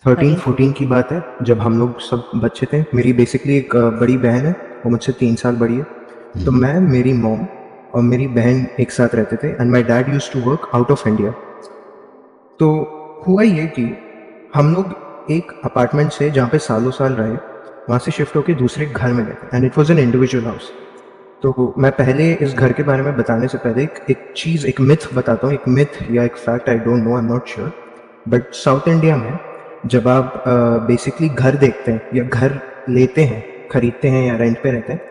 13 अरे! 14 की बात है, जब हम लोग सब बच्चे थे। मेरी बेसिकली एक बड़ी बहन है, वो मुझसे 3 साल बड़ी है। तो हम्म, मैं, मेरी मॉम और मेरी बहन एक साथ रहते थे and my dad used to work out of India. तो हुआ ये कि हम लोग एक अपार्टमेंट से, जहाँ पे सालों साल रहे, वहाँ से शिफ्ट होके दूसरे घर में गए थे and it was an individual house. तो मैं पहले इस घर के बारे में बताने से पहले एक चीज़, एक मिथ बताता हूँ। एक मिथ या एक fact, I don't know, I am not sure. But south India में जब आप बेसिकली घर देखते हैं या घर लेते हैं, खरीदते हैं या रेंट पे रहते हैं,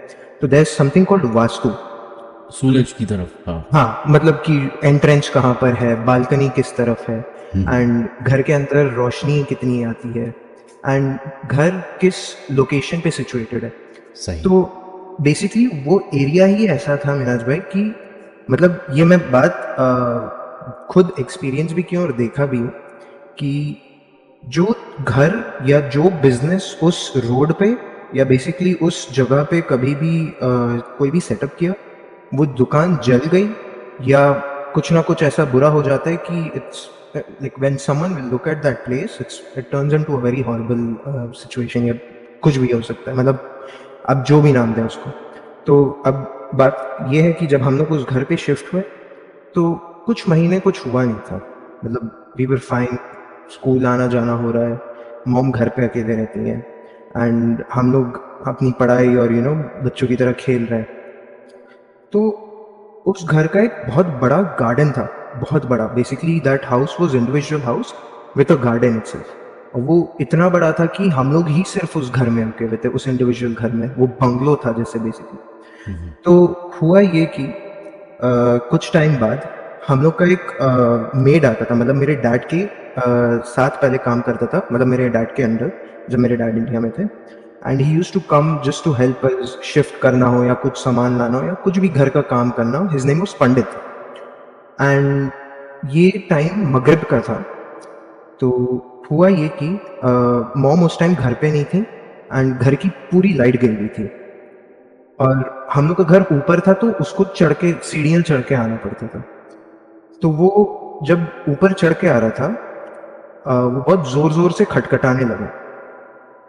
तो there is something called vastu. सूरज की तरफ, हाँ। हाँ, मतलब कि एंट्रेंस कहाँ पर है, बालकनी किस तरफ है, एंड घर के अंदर रोशनी कितनी आती है, एंड घर किस लोकेशन पे सिचुएटेड है। सही। तो बेसिकली वो एरिया ही ऐसा था मिनाज भाई कि मतलब ये मैं बात खुद एक्सपीरियंस भी की हूँ और देखा भी हूँ कि जो घर या जो बिजनेस उस रोड पे या बेसिकली उस जगह पे कभी भी कोई भी सेटअप किया, वो दुकान जल गई या कुछ ना कुछ ऐसा बुरा हो जाता है कि it's like when someone will look at that place, it turns into a very horrible situation, या कुछ भी हो सकता है, मतलब आप जो भी नाम दें उसको। तो अब बात ये है कि जब हम लोग उस घर पे शिफ्ट हुए, तो कुछ महीने कुछ हुआ नहीं था, मतलब वी वर फाइन। स्कूल आना जाना हो रहा है, मॉम घर पे अकेले रहती हैं एंड हम लोग अपनी पढ़ाई और बच्चों की तरह खेल रहे हैं। तो उस घर का एक बहुत बड़ा गार्डन था, बहुत बड़ा। Basically that house was individual house with a garden itself, और वो इतना बड़ा था कि हम लोग ही सिर्फ उस घर में रुके हुए थे, उस इंडिविजुअल घर में। वो बंगलो था जैसे बेसिकली। तो हुआ ये कि कुछ टाइम बाद हम लोग का एक मेड आता था, मतलब मेरे डैड के साथ पहले काम करता था, मतलब मेरे डैड के अंडर, जब मेरे डैड इंडिया में थे। And he used to come just to help us, shift करना हो या कुछ सामान लाना हो या कुछ भी घर का काम करना हो। His name was Pandit. And ये टाइम मगरिब का था। तो हुआ ये कि मॉम उस टाइम घर पे नहीं थी एंड घर की पूरी लाइट गई हुई थी, और हम लोग का घर ऊपर था, तो उसको चढ़ के, सीढ़ियाँ चढ़ के आना पड़ता था। तो वो जब ऊपर चढ़ के आ रहा था, वो बहुत ज़ोर ज़ोर से खटखटाने लगा।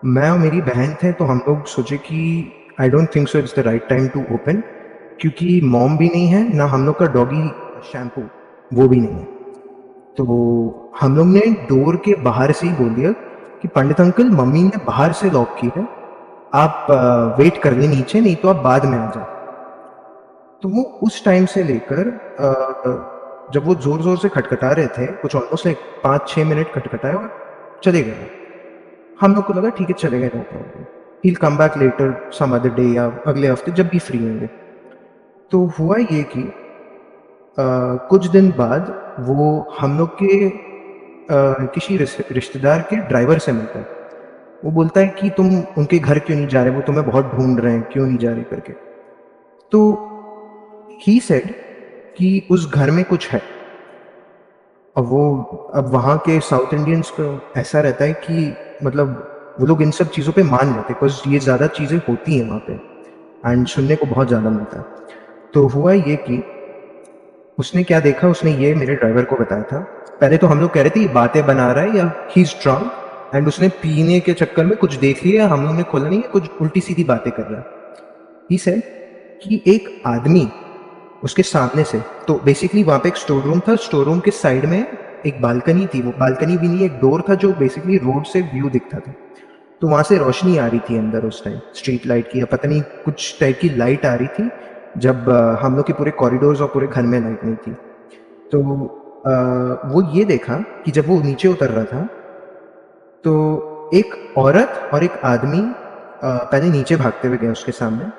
मैं और मेरी बहन थे, तो हम लोग सोचे कि I don't think so it's the right time to open, क्योंकि मॉम भी नहीं है ना, हम लोग का डॉगी शैम्पू वो भी नहीं है। तो हम लोग ने डोर के बाहर से ही बोल दिया कि पंडित अंकल, मम्मी ने बाहर से लॉक की है, आप वेट कर ले नीचे, नहीं तो आप बाद में आ जाओ। तो वो उस टाइम से लेकर जब वो जोर जोर से खटखटा रहे थे, कुछ ऑलमोस्ट लाइक 5-6 मिनट खटखटाए और चले गए। हम लोग को लगा ठीक है, चले गए, no problem, he will come back later some other day या अगले हफ्ते जब भी फ्री होंगे। तो हुआ ये कि कुछ दिन बाद वो हम लोग के किसी रिश्तेदार के ड्राइवर से मिलता है। वो बोलता है कि तुम उनके घर क्यों नहीं जा रहे, वो तुम्हें बहुत ढूंढ रहे हैं, क्यों नहीं जा रहे करके। तो ही सेड कि उस घर में कुछ है। अब वहाँ के साउथ इंडियंस को ऐसा रहता है कि मतलब वो लोग इन सब चीज़ों पे मान लेते हैं, बिकॉज ये ज़्यादा चीज़ें होती हैं वहाँ पे एंड सुनने को बहुत ज़्यादा मिलता है। तो हुआ ये कि उसने क्या देखा, उसने ये मेरे ड्राइवर को बताया था। पहले तो हम लोग कह रहे थे ये बातें बना रहा है या ही इज ड्रंक एंड उसने पीने के चक्कर में कुछ देख लिया, हम लोग ने खोला नहीं है, कुछ उल्टी सीधी बातें कर रहा है। ही सेड कि एक आदमी उसके सामने से, तो बेसिकली वहाँ पे एक स्टोर रूम था, स्टोर रूम के साइड में एक बालकनी थी, वो बालकनी भी नहीं, एक डोर था जो बेसिकली रोड से व्यू दिखता था। तो वहाँ से रोशनी आ रही थी अंदर उस टाइम, स्ट्रीट लाइट की या पता नहीं कुछ टाइप की लाइट आ रही थी, जब हम लोग के पूरे कॉरिडोर्स और पूरे घर में लाइट नहीं थी। तो वो ये देखा कि जब वो नीचे उतर रहा था, तो एक औरत और एक आदमी पहले नीचे भागते हुए गए उसके सामने।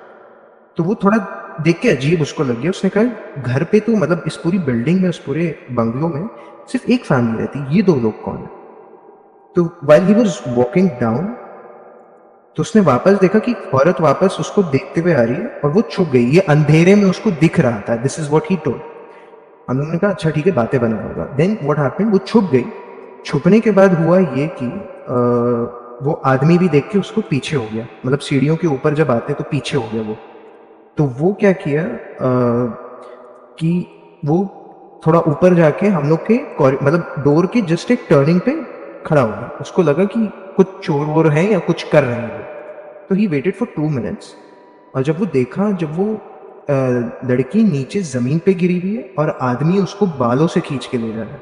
तो वो थोड़ा देख के अजीब उसको लग गया। उसने कहा घर पे तो, मतलब इस पूरी बिल्डिंग में, उस पूरे बंगलो में सिर्फ एक फैमिली रहती, ये दो लोग कौन है। तो while he was walking down, तो उसने वापस देखा कि औरत वापस उसको देखते हुए आ रही है और वो छुप गई, ये अंधेरे में उसको दिख रहा था। This is what he told. हम लोगों ने कहा अच्छा ठीक है, बातें बना होगा। देन व्हाट हैपेंड, वो छुप गई। छुपने के बाद हुआ ये कि वो आदमी भी देख के उसको पीछे हो गया, मतलब सीढ़ियों के ऊपर जब आते तो पीछे हो गया वो। तो वो क्या किया कि वो थोड़ा ऊपर जाके हम लोग के मतलब डोर के जस्ट एक टर्निंग पे खड़ा हो गया, उसको लगा कि कुछ चोर वोर हैं या कुछ कर रहे हैं लोग। तो ही वेटेड फॉर 2 मिनट्स, और जब वो देखा, जब वो लड़की नीचे ज़मीन पे गिरी हुई है और आदमी उसको बालों से खींच के ले जा रहा है।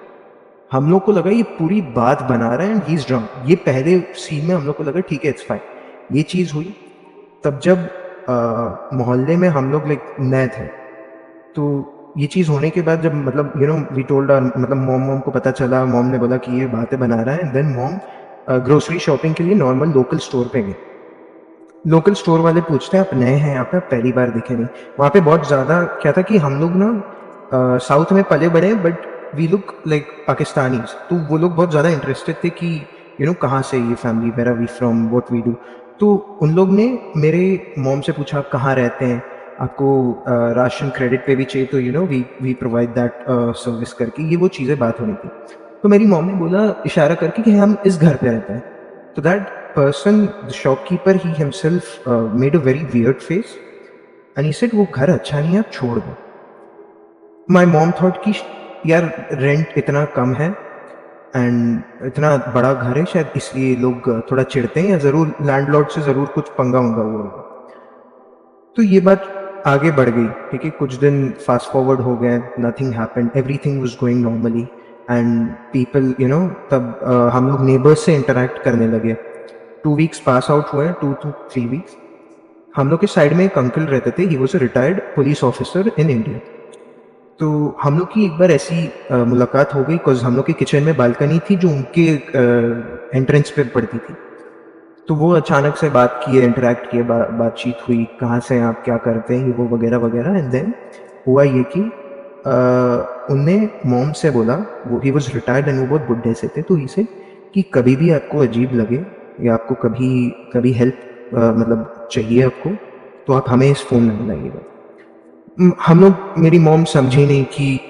हम लोग को लगा ये पूरी बात बना रहा है एंड ही इज़ ड्रंक। ये पहले सीन में हम लोग को लगा ठीक है, इट्स फाइन। ये चीज़ हुई। तब जब मोहल्ले में हम लोग लाइक नए थे, तो ये चीज़ होने के बाद जब मतलब वी टोल्ड मतलब मॉम को पता चला, मॉम ने बोला कि ये बातें बना रहा है। And then mom grocery shopping के लिए नॉर्मल लोकल स्टोर पे गई। लोकल स्टोर वाले पूछते हैं आप नए हैं यहाँ पे, आप पहली बार दिखे नहीं। वहाँ पे बहुत ज़्यादा क्या था कि हम लोग ना साउथ में पले बड़े हैं, but we look like Pakistanis. तो वो लोग बहुत ज़्यादा इंटरेस्टेड थे कि कहाँ से ये family, where are we from, what we do. तो उन लोग ने मेरे मॉम से पूछा आप कहाँ रहते हैं, आपको राशन क्रेडिट पे भी चाहिए तो वी प्रोवाइड दैट सर्विस करके, ये वो चीज़ें बात हो रही थी। तो मेरी मॉम ने बोला इशारा करके कि हम इस घर पे रहते हैं। तो that person, the shopkeeper, he himself made a very weird face and he said वो घर अच्छा नहीं है, आप छोड़ दो। My mom thought कि यार रेंट इतना कम है एंड इतना बड़ा घर है, शायद इसलिए लोग थोड़ा चिढ़ते हैं, या ज़रूर लैंडलॉर्ड से ज़रूर कुछ पंगा वंगा हुआ होगा। तो ये बात आगे बढ़ गई, ठीक है। कुछ दिन फास्ट फॉरवर्ड हो गए, nothing happened, everything was going normally and people तब हम लोग नेबर्स से इंटरेक्ट करने लगे। 2 वीक्स पास आउट हुए, 2 to 3 वीक्स। हम लोग के साइड में एक अंकल रहते थे, he was a retired police officer in India. तो हम लोग की एक बार ऐसी मुलाकात हो गई, बिकॉज हम लोग के किचन में बालकनी थी जो उनके एंट्रेंस पे पड़ती थी। तो वो अचानक से बात किए, इंटरेक्ट किए, बातचीत हुई, कहाँ से हैं आप, क्या करते हैं, ये वो वगैरह वगैरह। एंड देन हुआ ये कि उनने मॉम से बोला, वो ही वॉज रिटायर्ड एंड वो बहुत बुढ़े से थे, तो ही से कि कभी भी आपको अजीब लगे या आपको कभी कभी हेल्प मतलब चाहिए आपको, तो आप हमें इस फ़ोन में बुलाइएगा। हम लोग, मेरी मॉम समझी नहीं कि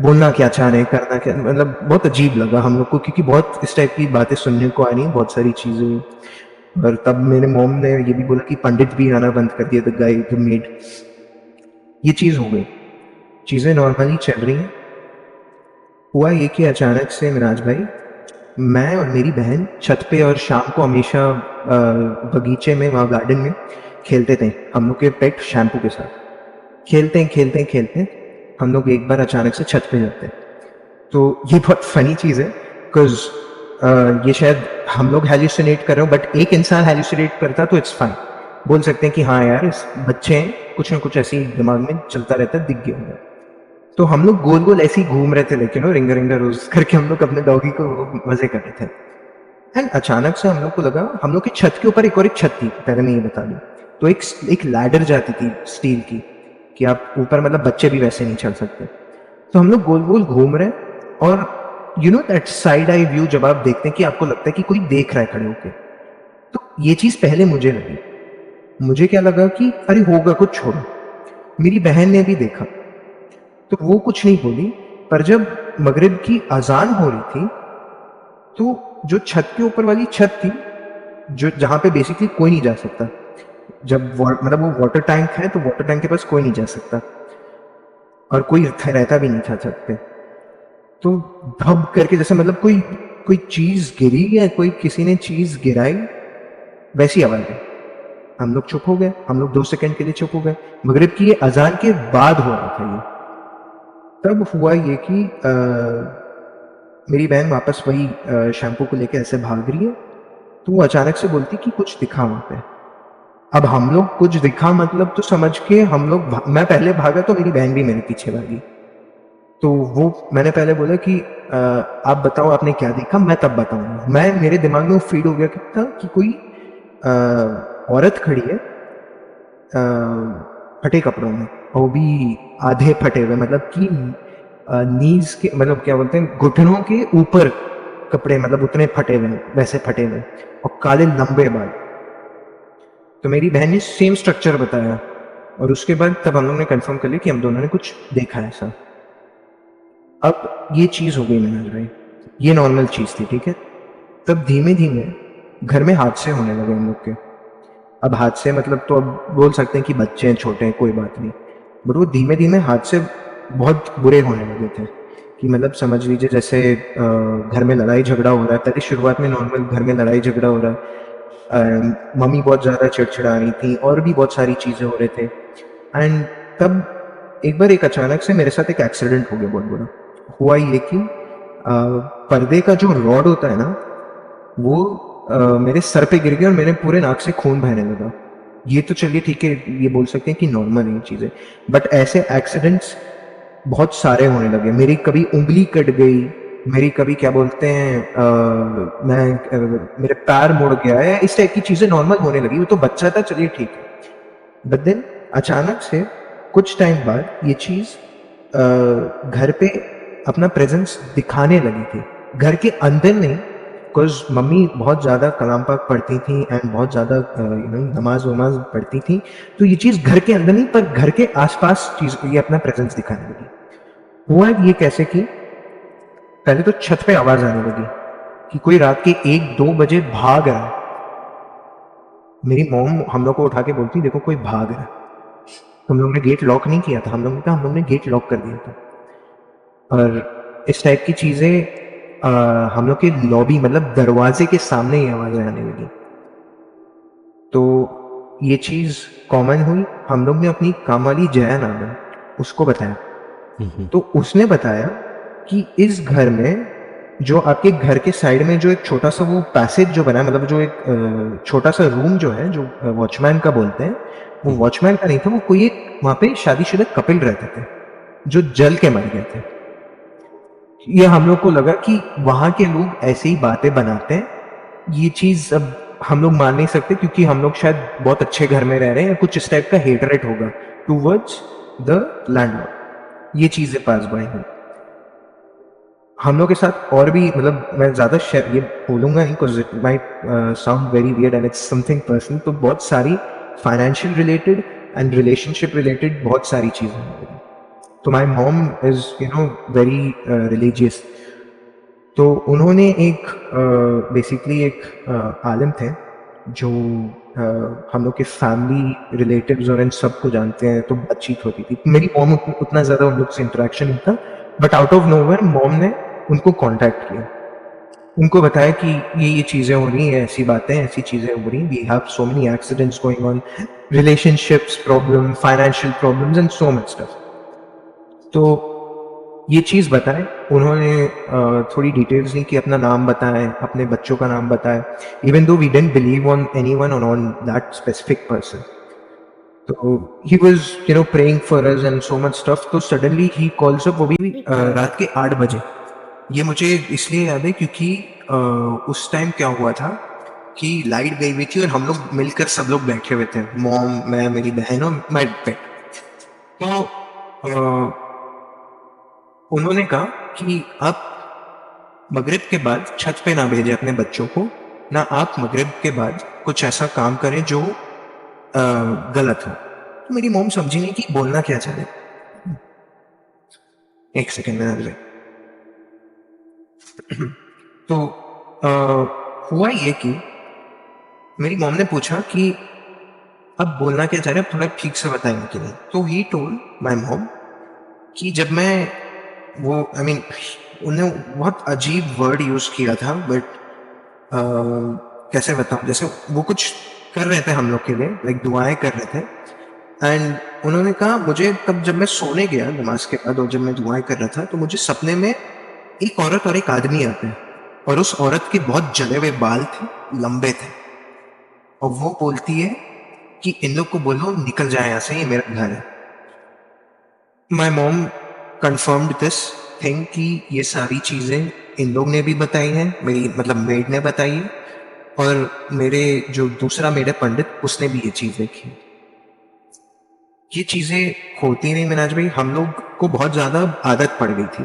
बोलना क्या चाह रहे हैं, करना क्या, मतलब बहुत अजीब लगा हम लोग को, क्योंकि बहुत इस टाइप की बातें सुनने को आ रही हैं, बहुत सारी चीज़ें। और तब मेरे मॉम ने ये भी बोला कि पंडित भी आना बंद कर दिया, द गाय द मेड। ये चीज़ हो गई, चीज़ें नॉर्मली चल रही हैं। हुआ ये कि अचानक से मिराज भाई, मैं और मेरी बहन छत पे और शाम को हमेशा बगीचे में, वहाँ गार्डन में खेलते थे हम लोग के पेट शैम्पू के साथ। खेलते हैं हम लोग एक बार अचानक से छत पे जाते हैं। तो ये बहुत फनी चीज़ है, बिकॉज ये शायद हम लोग हेल्यूसिनेट कर रहे हो, बट एक इंसान हेल्यूसिनेट करता तो इट्स फाइन, बोल सकते हैं कि हाँ यार इस बच्चे हैं, कुछ ना कुछ ऐसे ही दिमाग में चलता रहता है, दिख गया होगा। तो हम लोग गोल गोल ऐसे ही घूम रहे थे, लेकिन रिंगा रिंगा रोज करके हम लोग अपने डॉगी को मजे कर रहे थे। एंड अचानक से हम लोग को लगा, हम लोग की छत के ऊपर एक और एक छत थी, पहले मैं ये बता दूं। तो एक लैडर जाती थी स्टील की, कि आप ऊपर मतलब बच्चे भी वैसे नहीं चढ़ सकते। तो हम लोग गोल गोल घूम रहे हैं, और दैट साइड आई व्यू जब आप देखते हैं कि आपको लगता है कि कोई देख रहा है खड़े होके। तो ये चीज पहले मुझे लगी, मुझे क्या लगा कि अरे होगा कुछ, छोड़ो। मेरी बहन ने भी देखा, तो वो कुछ नहीं बोली। पर जब मगरिब की अजान हो रही थी, तो जो छत के ऊपर वाली छत थी, जो जहाँ पे बेसिकली कोई नहीं जा सकता, जब मतलब वो वाटर टैंक है, तो वाटर टैंक के पास कोई नहीं जा सकता, और कोई रहता भी नहीं था छत पे। तो धब करके, जैसे मतलब कोई कोई चीज गिरी या कोई किसी ने चीज गिराई, वैसी आवाज आई। हम लोग चुप हो गए, हम लोग 2 सेकंड के लिए चुप हो गए। मगरिब की ये अजान के बाद हो रहा था ये। तब हुआ ये कि मेरी बहन वापस वही शैम्पू को लेके ऐसे भाग रही है, तो वो अचानक से बोलती कि कुछ दिखा वहां पे। अब हम लोग कुछ दिखा मतलब तो समझ के हम लोग मैं पहले भागा, तो मेरी बहन भी मेरे पीछे भागी। तो वो मैंने पहले बोला कि आप बताओ आपने क्या देखा, मैं तब बताऊंगा। मेरे दिमाग में वो फीड हो गया कि था कि कोई औरत खड़ी है फटे कपड़ों में, और वो भी आधे फटे हुए, मतलब कि नीज के, मतलब क्या बोलते हैं, घुटनों के ऊपर कपड़े, मतलब उतने फटे हुए, वैसे फटे हुए, और काले लंबे बाल। तो मेरी बहन ने सेम स्ट्रक्चर बताया, और उसके बाद तब हम लोग ने कंफर्म कर लिया कि हम दोनों ने कुछ देखा है ऐसा। अब ये चीज हो गई मनोज भाई, ये नॉर्मल चीज थी, ठीक है। तब धीमे धीमे घर में हादसे होने लगे हम लोग के। अब हादसे मतलब तो अब बोल सकते हैं कि बच्चे हैं, छोटे हैं, कोई बात नहीं, बट वो धीमे धीमे हादसे बहुत बुरे होने लगे थे, कि मतलब समझ लीजिए जैसे घर में लड़ाई झगड़ा हो रहा है, पहले शुरुआत में नॉर्मल घर में लड़ाई झगड़ा हो रहा है, मम्मी बहुत ज़्यादा चिड़चिड़ा रही थी और भी बहुत सारी चीज़ें हो रहे थे। एंड तब एक बार एक अचानक से मेरे साथ एक एक्सीडेंट हो गया बहुत बड़ा। हुआ ये कि पर्दे का जो रॉड होता है ना, वो मेरे सर पे गिर गया और मेरे पूरे नाक से खून बहने लगा। ये तो चलिए ठीक है, ये बोल सकते हैं कि नॉर्मल है ये चीज़ें, बट ऐसे एक्सीडेंट्स बहुत सारे होने लगे। मेरी कभी उँगली कट गई, मेरी कभी क्या बोलते हैं मेरे पैर मुड़ गया है, इस टाइप की चीज़ें नॉर्मल होने लगी। वो तो बच्चा था, चलिए ठीक है। बट देन अचानक से कुछ टाइम बाद ये चीज़ घर पे अपना प्रेजेंस दिखाने लगी थी। घर के अंदर नहीं, बिकॉज मम्मी बहुत ज़्यादा कलाम पाक पढ़ती थी एंड बहुत ज़्यादा नमाज वमाज पढ़ती थी, तो ये चीज़ घर के अंदर नहीं पर घर के आसपास चीज़ ये अपना प्रेजेंस दिखाने लगी। हुआ ये कैसे कि पहले तो छत पे आवाज़ आने लगी कि कोई रात के 1-2 बजे भाग रहा है। मेरी मॉम हम लोग को उठा के बोलती, देखो कोई भाग रहा है। हम लोग ने गेट लॉक नहीं किया था, हम लोग ने कहा हम लोग ने गेट लॉक कर दिया था। और इस टाइप की चीज़ें हम लोग के लॉबी मतलब दरवाजे के सामने ही आवाज़ें आने लगी। तो ये चीज़ कॉमन हुई। हम लोग ने अपनी काम वाली जया नाम है उसको बताया, तो उसने बताया कि इस घर में जो आपके घर के साइड में जो एक छोटा सा वो पैसेज जो बना है, मतलब जो एक छोटा सा रूम जो है, जो वॉचमैन का बोलते हैं, वो वॉचमैन का नहीं था, वो कोई एक वहाँ पे शादीशुदा कपिल रहते थे जो जल के मर गए थे। ये हम लोग को लगा कि वहाँ के लोग ऐसे ही बातें बनाते हैं। ये चीज़ अब हम लोग मान नहीं सकते क्योंकि हम लोग शायद बहुत अच्छे घर में रह रहे हैं या कुछ इस टाइप का हेटरेट होगा टूवर्ड्स द लैंडलॉर्ड। ये चीज़ें पास बाय हुई। हम लोग के साथ और भी, मतलब मैं ज़्यादा ये बोलूँगा नहीं because it might sound very weird and it's something personal. तो बहुत सारी financial related and relationship related बहुत सारी चीज़ें हैं। तो my mom is very religious. तो उन्होंने एक बेसिकली एक आलिम थे जो हम लोग के फैमिली रिलेटिव्स और इन सबको जानते हैं, तो बातचीत होती थी। मेरी मॉम उतना ज़्यादा उन लोग से इंटरेक्शन नहीं था, but out of nowhere mom ने उनको कांटेक्ट किया। उनको बताया कि ये चीज़ें हो रही हैं, ऐसी बातें, ऐसी चीज़ें हो रही हैं, we have so many accidents going on, relationships problem, financial problems and so much stuff. तो ये चीज़ बताएँ, उन्होंने थोड़ी डिटेल्स ली कि अपना नाम बताएँ, अपने बच्चों का नाम बताएँ, even though we didn't believe on anyone on that specific person. तो he was praying for us and so much stuff. तो सडनली ही कॉल्स अप, वो भी रात के 8 बजे। ये मुझे इसलिए याद है क्योंकि उस टाइम क्या हुआ था कि लाइट गई हुई थी और हम लोग मिलकर सब लोग बैठे हुए थे, मॉम, मैं, मेरी बहन और माय पेट। तो उन्होंने कहा कि आप मगरिब के बाद छत पे ना भेजें अपने बच्चों को, ना आप मगरिब के बाद कुछ ऐसा काम करें जो गलत हो। तो मेरी मॉम समझी नहीं कि बोलना क्या चाहे। एक सेकंड में आ। तो हुआ ये कि मेरी मॉम ने पूछा कि अब बोलना क्या चाह रहे हैं, थोड़ा ठीक से बताएंगे कि नहीं। तो ही टोल्ड माय मॉम कि जब मैं वो आई मीन उन्होंने बहुत अजीब वर्ड यूज किया था, बट कैसे बताऊं, जैसे वो कुछ कर रहे थे हम लोग के लिए, लाइक दुआएं कर रहे थे। एंड उन्होंने कहा मुझे, तब जब मैं सोने गया नमाज के बाद और जब मैं दुआएं कर रहा था, तो मुझे सपने में एक औरत और एक आदमी आते हैं और उस औरत के बहुत जले हुए बाल थे, लंबे थे, और वो बोलती है कि इन लोग को बोलो निकल जाए यहाँ से, ये मेरा घर है। My mom confirmed this thing कि ये सारी चीज़ें इन लोग ने भी बताई हैं, मेरी मतलब मेड ने बताई है, और मेरे जो दूसरा मेड है पंडित, उसने भी ये चीज़ देखी। ये चीज़ें होती नहीं मिनाज भाई, हम लोग को बहुत ज़्यादा आदत पड़ गई थी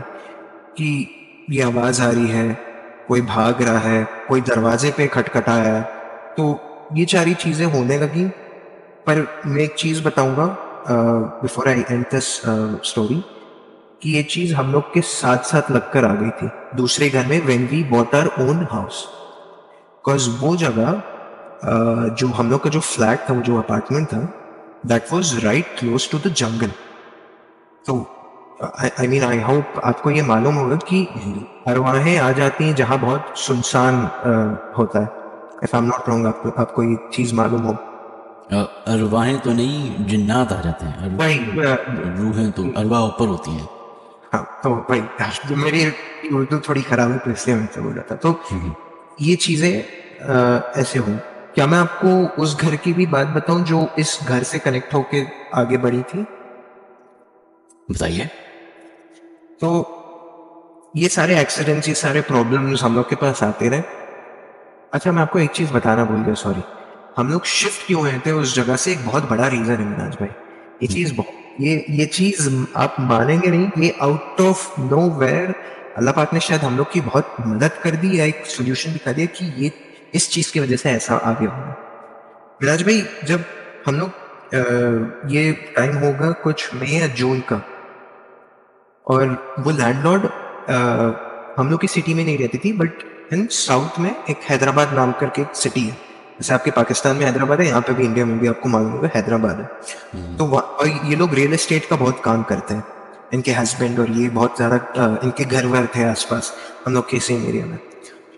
कि ये आवाज़ आ रही है, कोई भाग रहा है, कोई दरवाजे पे खटखटाया है, तो ये सारी चीज़ें होने लगी। पर मैं एक चीज़ बताऊंगा before I and this story, कि ये चीज़ हम लोग के साथ साथ लगकर आ गई थी दूसरे घर में, when we bought our own house. Because वो जगह जो हम लोग का जो फ्लैट था, वो जो अपार्टमेंट था, that was right close to the jungle. तो आई मीन आई होप आपको ये मालूम होगा कि अरवाहें आ जाती हैं जहाँ बहुत सुनसान होता है। If I am not wrong, आपको ये चीज़ मालूम हो। अरवाहें तो नहीं, जिन्नात आ जाते हैं। वही रूहें तो अरवाह ऊपर होती हैं। हाँ, तो वही जो मेरी उर्दू थोड़ी खराब है तो इसलिए मैं तो बोल रहा था। तो ये चीज़ें ऐसे हुई। क्या मैं आपको उस घर की भी बात बताऊं जो इस घर से कनेक्ट होके आगे बढ़ी थी? बताइए। तो ये सारे एक्सीडेंट्स, ये सारे प्रॉब्लम्स हम लोग के पास आते रहे। अच्छा, मैं आपको एक चीज़ बताना भूल गया, सॉरी। हम लोग शिफ्ट क्यों हुए थे उस जगह से, एक बहुत बड़ा रीज़न है मिनाज भाई। ये चीज़ ये चीज़ आप मानेंगे नहीं, ये आउट ऑफ नोवेयर अल्लाह पाक ने शायद हम लोग की बहुत मदद कर दी या एक सॉल्यूशन दिखा दिया कि ये इस चीज़ की वजह से ऐसा आगे होगा। मिराज भाई, जब हम लोग ये टाइम होगा कुछ मई या जून का, और वो लैंडलॉर्ड हम लोग की सिटी में नहीं रहती थी, बट इन साउथ में एक हैदराबाद नाम करके एक सिटी है। जैसे आपके पाकिस्तान में हैदराबाद है, यहाँ पे भी इंडिया में भी आपको मालूम होगा हैदराबाद है। तो और ये लोग रियल एस्टेट का बहुत काम करते हैं, इनके हस्बैंड और ये बहुत ज़्यादा इनके घर वर थे आसपास हम लोग के सेम एरिया में।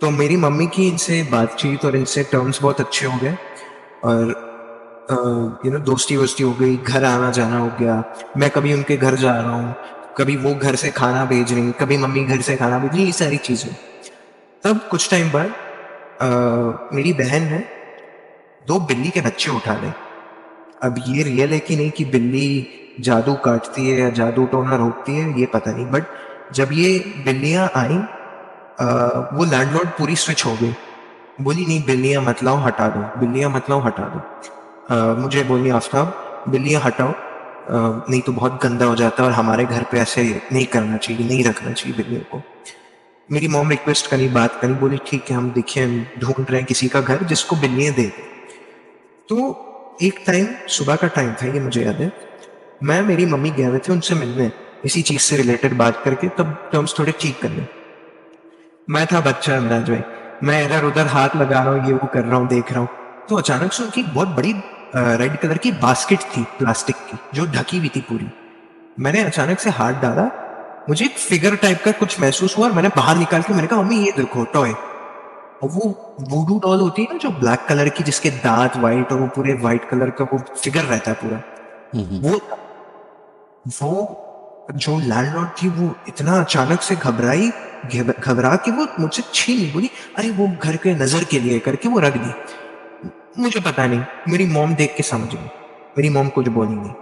तो मेरी मम्मी की इनसे बातचीत और इनसे टर्म्स बहुत अच्छे हो गए, और दोस्ती वोस्ती हो गई, घर आना जाना हो गया। मैं कभी उनके घर जा रहा हूँ, कभी वो घर से खाना भेज रही, कभी मम्मी घर से खाना भेज रही, ये सारी चीज़ें। तब कुछ टाइम बाद मेरी बहन ने 2 बिल्ली के बच्चे उठा ले। अब ये रियल है कि नहीं कि बिल्ली जादू काटती है या जादू टोना रोकती है, ये पता नहीं, बट जब ये बिल्लियां आई, वो लैंडलॉर्ड पूरी स्विच हो गई। बोली नहीं, बिल्लियां मत लाओ, हटा दो, बिल्लियां मत लाओ, हटा दो। मुझे बोली, आफ्ताब बिल्लियां हटाओ, नहीं तो बहुत गंदा हो जाता है और हमारे घर पे ऐसे नहीं करना चाहिए, नहीं रखना चाहिए बिल्लियों को। मेरी मॉम रिक्वेस्ट करी, बात करी, बोली ठीक है, हम देखिए ढूंढ रहे हैं किसी का घर जिसको बिल्लियां दे दें। तो एक टाइम सुबह का टाइम था, ये मुझे याद है, मैं मेरी मम्मी गए हुए थे उनसे मिलने, इसी चीज से रिलेटेड बात करके, तब टर्म्स थोड़े ठीक करने। मैं था बच्चा अंदाज भाई, मैं इधर उधर हाथ लगा रहा हूँ, ये वो कर रहा हूँ, देख रहा हूँ। तो अचानक से उनकी बहुत बड़ी रेड कलर की बास्केट थी प्लास्टिक की, जो ढकी हुई थी पूरी। मैंने अचानक से हाथ डाला, मुझे एक फिगर टाइप का कुछ महसूस हुआ, और मैंने बाहर निकाल के मैंने कहा, मम्मी ये देखो टॉय। और वो वूडू डॉल होती है ना, जो ब्लैक कलर की, जिसके दांत वाइट और वो पूरे वाइट कलर का वो फिगर रहता है पूरा, वो वो जो लैंडलॉर्ड थी वो इतना अचानक से घबरा के वो मुझसे छीन ली। बोली, अरे वो घर के नजर के लिए करके वो रख दी। मुझे पता नहीं, मेरी मॉम देख के समझ गई, मेरी मॉम कुछ बोली नहीं।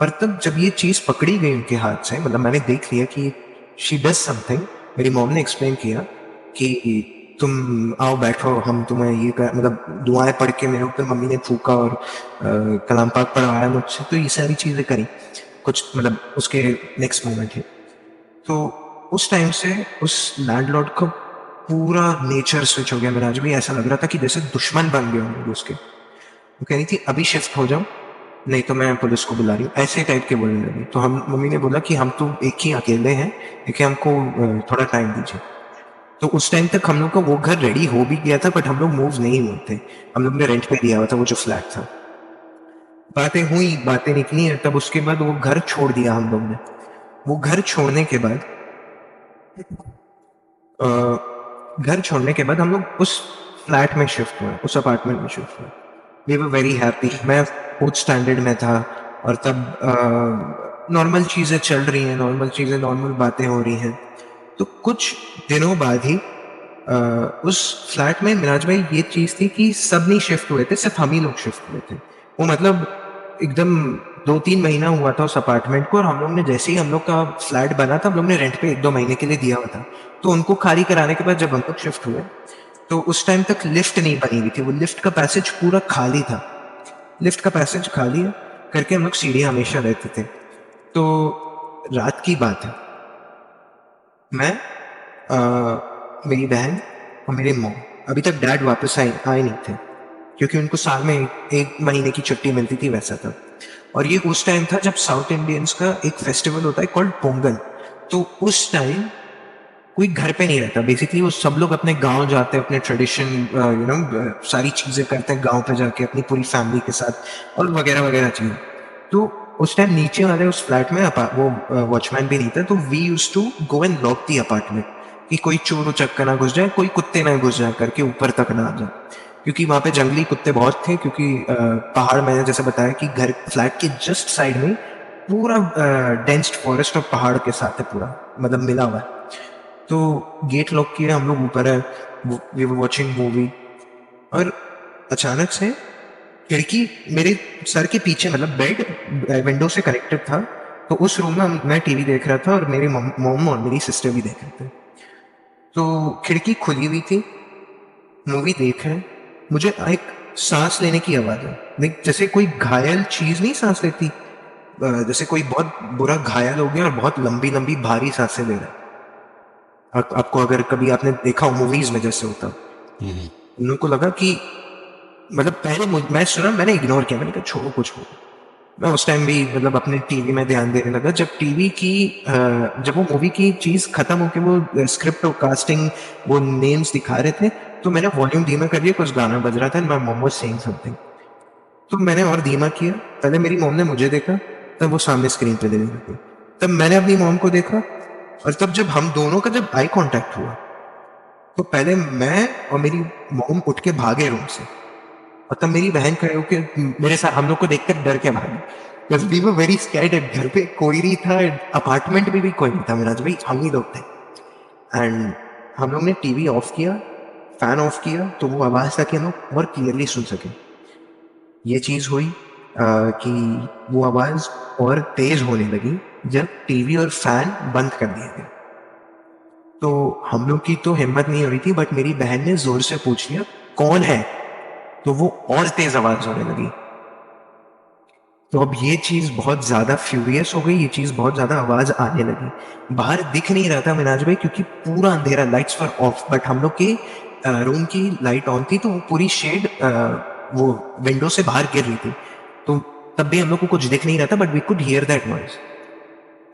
पर तब जब ये चीज पकड़ी गई उनके हाथ से, मतलब मैंने देख लिया कि शी डज समथिंग, मेरी मॉम ने एक्सप्लेन किया कि तुम आओ बैठो, हम तुम्हें ये मतलब दुआएं पढ़ के मेरे ऊपर मम्मी ने थूका और कलाम पाक पढ़वाया मुझसे, तो ये सारी चीजें करी कुछ, मतलब उसके नेक्स्ट मोमेंट ही। तो उस टाइम से उस लैंडलॉर्ड का पूरा नेचर स्विच हो गया। मेरा आज भी ऐसा लग रहा था कि जैसे दुश्मन बन गए होंगे उसके। वो कह रही थी, अभी शिफ्ट हो जाओ, नहीं तो मैं पुलिस को बुला रही हूँ, ऐसे टाइप के बोलने लगी। तो हम मम्मी ने बोला कि हम तो एक ही अकेले हैं, देखिए हमको थोड़ा टाइम दीजिए। तो उस टाइम तक हम लोग का वो घर रेडी हो भी गया था, बट हम लोग मूव नहीं हुए थे। हम लोग ने रेंट पे दिया हुआ था वो जो फ्लैट था। बातें हुई, बातें निकली हैं, तब उसके बाद वो घर छोड़ दिया हम लोग ने। वो घर छोड़ने के बाद घर छोड़ने के बाद हम लोग उस फ्लैट में शिफ्ट हुए, उस अपार्टमेंट में शिफ्ट हुए। We were very happy. मैं फोर्थ स्टैंडर्ड में था, और तब नॉर्मल चीज़ें चल रही हैं, नॉर्मल चीज़ें, नॉर्मल बातें हो रही हैं। तो कुछ दिनों बाद ही उस फ्लैट में मिराज भाई ये चीज़ थी कि सब नहीं शिफ्ट हुए थे, सिर्फ हम ही लोग शिफ्ट हुए थे। वो मतलब एकदम 2-3 महीना हुआ था उस अपार्टमेंट को, और हम लोग ने जैसे ही हम लोग का फ्लैट बना था, हम लोग ने रेंट पे 1-2 महीने के लिए दिया हुआ था। तो उनको खाली कराने के बाद जब हम लोग शिफ्ट हुए, तो उस टाइम तक लिफ्ट नहीं बनी हुई थी, वो लिफ्ट का पैसेज पूरा खाली था। लिफ्ट का पैसेज खाली है करके हम लोग सीढ़ियाँ हमेशा रहते थे। तो रात की बात है, मैं मेरी बहन और मेरे मॉम, अभी तक डैड वापस आए नहीं थे, क्योंकि उनको साल में 1 महीने की छुट्टी मिलती थी वैसा था। और ये उस टाइम था जब साउथ इंडियंस का एक फेस्टिवल होता है कॉल्ड पोंगल। तो उस टाइम कोई घर पे नहीं रहता, बेसिकली वो सब लोग अपने गांव जाते हैं, अपने ट्रेडिशन सारी चीजें करते हैं गांव पे जाके अपनी पूरी फैमिली के साथ, और वगैरह वगैरह चीजें। तो उस टाइम नीचे वाले उस फ्लैट में वो वॉचमैन भी नहीं था, तो we used to go and lock the apartment कि कोई चोर उचक्का ना घुस जाए, कोई कुत्ते ना घुस जाए करके ऊपर तक ना आ जाए, क्योंकि वहाँ पे जंगली कुत्ते बहुत थे, क्योंकि पहाड़, मैंने जैसे बताया कि घर फ्लैट के जस्ट साइड में पूरा डेंस्ड फॉरेस्ट और पहाड़ के साथ है पूरा, मतलब मिला हुआ है। तो गेट लॉक किया, हम लोग ऊपर है, वी वर वॉचिंग मूवी, और अचानक से खिड़की मेरे सर के पीछे, मतलब बेड विंडो से कनेक्टेड था, तो उस रूम में मैं टीवी देख रहा था और मेरी मॉम और मेरी सिस्टर भी देख रहे थे। तो खिड़की खुली हुई थी, मूवी देख रहे हैं, मुझे एक सांस लेने की आवाज है, लाइक जैसे कोई घायल चीज नहीं सांस लेती, जैसे कोई बहुत बुरा घायल हो गया और बहुत लंबी लंबी भारी सांसें ले रहा है। आपको अगर कभी आपने देखा हो मूवीज में जैसे होता, उन लोगों को लगा कि, मतलब पहले मैं सुना, मैंने इग्नोर किया, मैंने कहा छोड़ो कुछ हो। मैं उस टाइम भी मतलब अपने टीवी में ध्यान देने लगा, जब टीवी की जब वो मूवी की चीज खत्म होके वो स्क्रिप्ट और कास्टिंग, वो नेम्स दिखा रहे थे, तो मैंने वॉल्यूम धीमा कर दिया, कुछ गाना बज रहा था, my mom was saying something, तो मैंने और धीमा किया। पहले मेरी मॉम ने मुझे देखा, तब वो सामने स्क्रीन पे देखने लगी, तब मैंने अपनी मॉम को देखा, और तब जब हम दोनों का जब आई कांटेक्ट हुआ, तो पहले मैं और मेरी मॉम उठ के भागे रूम से, और तब मेरी बहन खड़े होके मेरे साथ, हम लोग को देखकर डर के भागी, because we were very scared. घर पे कोई नहीं था, अपार्टमेंट में भी कोई नहीं था मेरा, भाई हम ही लोग थे। एंड हम लोग ने टीवी ऑफ किया, फैन ऑफ किया, तो वो आवाज ताकि हम लोग और क्लियरली सुन सके। ये चीज हुई कि वो आवाज और तेज होने लगी जब टीवी और फैन बंद कर दिए गए। तो हम लोग की तो हिम्मत नहीं हो रही थी, बट मेरी बहन ने जोर से पूछ लिया कौन है, तो वो और तेज आवाज होने लगी। तो अब ये चीज बहुत ज्यादा फ्यूरियस हो गई, ये चीज बहुत ज्यादा आवाज आने लगी। बाहर दिख नहीं रहा था मिनाज भाई, क्योंकि पूरा अंधेरा, लाइट्स वर ऑफ, बट हम लोग के रूम की लाइट ऑन थी, तो वो पूरी शेड वो विंडो से बाहर गिर रही थी, तो तब भी हम लोग को कुछ दिख नहीं रहा था, but we could hear that noise.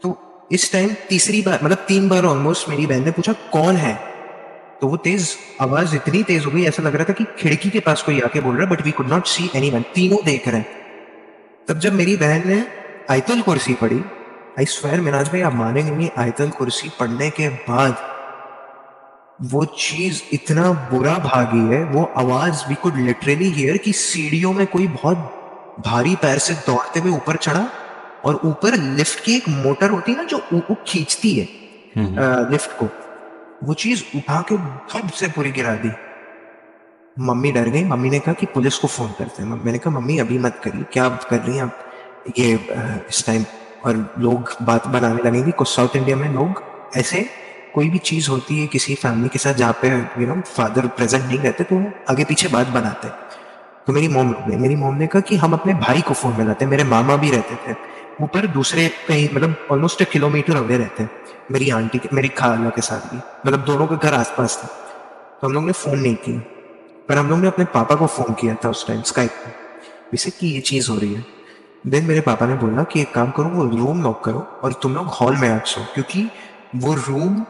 तो इस टाइम तीसरी बार, मतलब 3 बार ऑलमोस्ट, मेरी बहन ने पूछा कौन है, तो वो तेज आवाज इतनी तेज हो गई, ऐसा लग रहा था कि खिड़की के पास कोई आके बोल रहा है, but we could not see anyone, तीनों देख रहे हैं। तब जब मेरी बहन ने आयतुल कुर्सी पढ़ी, आई स्वेयर मिनाज भाई आप मानेंगे नहीं, आयतुल कुर्सी पढ़ने के बाद वो चीज इतना बुरा भागी है, वो आवाज वी कुड लिटरली हियर कि सीढ़ियों में कोई बहुत भारी पैर से दौड़ते हुए ऊपर चढ़ा, और ऊपर लिफ्ट की एक मोटर होती है ना, जो वो खींचती है लिफ्ट को, वो चीज उठा के धड़ से पूरी गिरा दी। मम्मी डर गई, मम्मी ने कहा कि पुलिस को फोन करते हैं। मैंने कहा मम्मी अभी मत करिए, क्या कर रही हैं आप ये इस टाइम, और लोग बात बनाने लगेंगे। कुछ साउथ इंडिया में लोग ऐसे, कोई भी चीज होती है किसी फैमिली के साथ जहाँ पे फादर प्रेजेंट नहीं रहते, तो आगे पीछे बात बनाते हैं। तो मेरी मॉम रुक गई, मेरी मॉम ने कहा कि हम अपने भाई को फोन मिलाते हैं, मेरे मामा भी रहते थे ऊपर दूसरे कहीं, मतलब ऑलमोस्ट 1 किलोमीटर अवे रहते हैं, मेरी आंटी के, मेरी खाला के साथ भी, मतलब दोनों के घर आसपास था। तो हम लोग ने फोन नहीं किया, पर हम लोग ने अपने पापा को फोन किया था उस टाइम स्काइप पे, जैसे कि ये चीज हो रही है। देन मेरे पापा ने बोला कि एक काम करो, वो रूम लॉक करो और तुम लोग हॉल में आ सो, क्योंकि वो रूम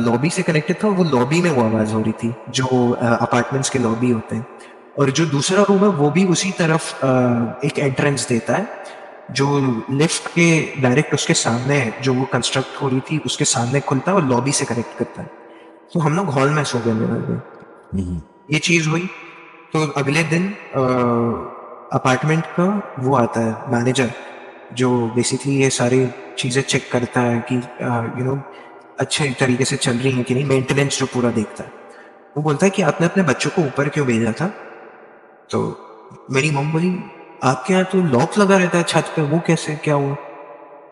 लॉबी से कनेक्टेड था, और वो लॉबी में वो आवाज हो रही थी जो अपार्टमेंट्स के लॉबी होते हैं, और जो दूसरा रूम है वो भी उसी तरफ एक एंट्रेंस देता है, जो लिफ्ट के डायरेक्ट उसके सामने है, जो वो कंस्ट्रक्ट हो रही थी उसके सामने खुलता है और लॉबी से कनेक्ट करता है। तो हम लोग हॉल में सो गए मेरे में। ये चीज हुई, तो अगले दिन अपार्टमेंट का वो आता है मैनेजर, जो बेसिकली ये सारी चीजें चेक करता है कि अच्छे तरीके से चल रही हैं कि नहीं, मेंटेनेंस जो पूरा देखता है। वो बोलता है कि आपने अपने बच्चों को ऊपर क्यों भेजा था। तो मेरी मम बोली आपके यहाँ तो लॉक लगा रहता है छत पे, वो कैसे, क्या हुआ।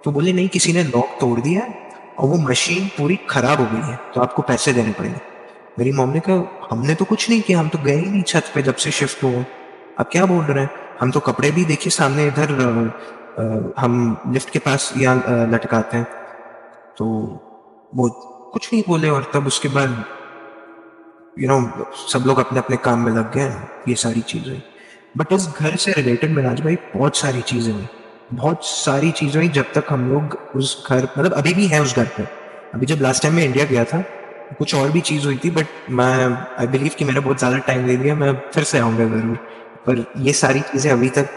तो बोले नहीं, किसी ने लॉक तोड़ दिया है और वो मशीन पूरी खराब हो गई है, तो आपको पैसे देने पड़ेंगे। मेरी मॉम ने कहा हमने तो कुछ नहीं किया, हम तो गए ही नहीं छत पे जब से शिफ्ट हुए। आप क्या बोल रहे हैं, हम तो कपड़े भी देखिए सामने इधर हम लिफ्ट के पास यहाँ लटकाते हैं। तो वो कुछ नहीं बोले, और तब उसके बाद सब लोग अपने अपने काम में लग गए। ये सारी चीजें, बट इस घर से रिलेटेड मिराज भाई बहुत सारी चीजें हुई, बहुत सारी चीजें हुई जब तक हम लोग उस घर, मतलब अभी भी है उस घर पे। अभी जब लास्ट टाइम मैं इंडिया गया था कुछ और भी चीज हुई थी, बट मैं आई बिलीव कि मैंने बहुत ज्यादा टाइम ले लिया, मैं फिर से आऊंगा जरूर। पर ये सारी चीजें अभी तक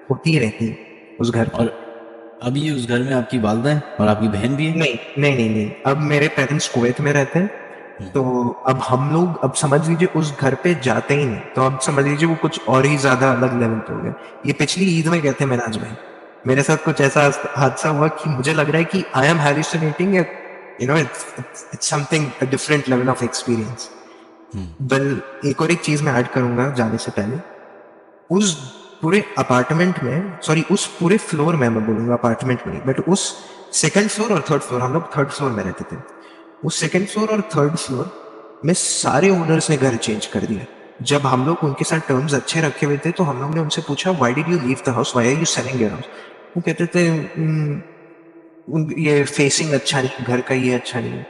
होती ही रहती हैं। उस घर पे। और अभी उस घर में आपकी वालदा है और आपकी बहन भी है? नहीं नहीं नहीं नहीं, अब मेरे पेरेंट्स कुवैत में रहते हैं, तो अब हम लोग, अब समझ लीजिए उस घर पे जाते ही नहीं, तो अब समझ लीजिए वो कुछ और ही ज्यादा अलग लेवल पे हो गया। ये पिछली ईद में गए थे मेराज भाई, मेरे साथ कुछ ऐसा हादसा हुआ कि मुझे लग रहा है कि I am hallucinating, you know, it's something a different level of experience. बल एक और एक चीज मैं ऐड करूंगा जाने से पहले, उस पूरे अपार्टमेंट में, सॉरी उस पूरे फ्लोर में, मैं बोलूंगा अपार्टमेंट में नहीं, बट उस सेकंड फ्लोर और थर्ड फ्लोर, हम लोग थर्ड फ्लोर में रहते थे, उस सेकंड फ्लोर और थर्ड फ्लोर में सारे ओनर्स ने घर चेंज कर दिया। जब हम लोग उनके साथ टर्म्स अच्छे रखे हुए थे, तो हम लोग ने उनसे पूछा, why did you leave the house, why are you selling your house? वो कहते थे, ये फेसिंग अच्छा नहीं, घर का ये अच्छा नहीं है।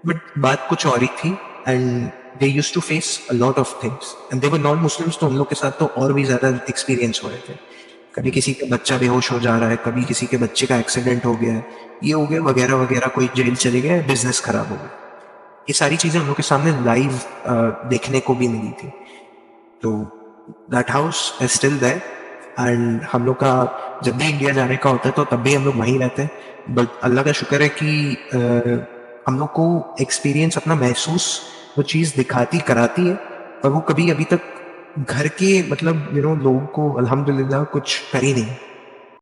बट बात कुछ और ही थी, and they use to face a lot of things, and they were non Muslims, तो उन लोग के साथ तो और भी ज्यादा एक्सपीरियंस हो रहे थे। कभी किसी का बच्चा बेहोश हो जा रहा है, कभी किसी के बच्चे का एक्सीडेंट हो गया है, ये हो गया वगैरह वगैरह, कोई जेल चले गया, बिजनेस खराब हो गया। ये सारी चीजें हम लोग के सामने लाइव देखने को भी मिली थी। तो that house is still there, and हम लोग का जब भी इंडिया जाने का होता है तो तब भी हम लोग वहीं रहते हैं। बट अल्लाह का शुक्र है कि हम लोग को एक्सपीरियंस अपना महसूस वो चीज़ दिखाती कराती है, पर वो कभी अभी तक घर के मतलब लोगों को अल्हम्दुलिल्लाह कुछ कर ही नहीं।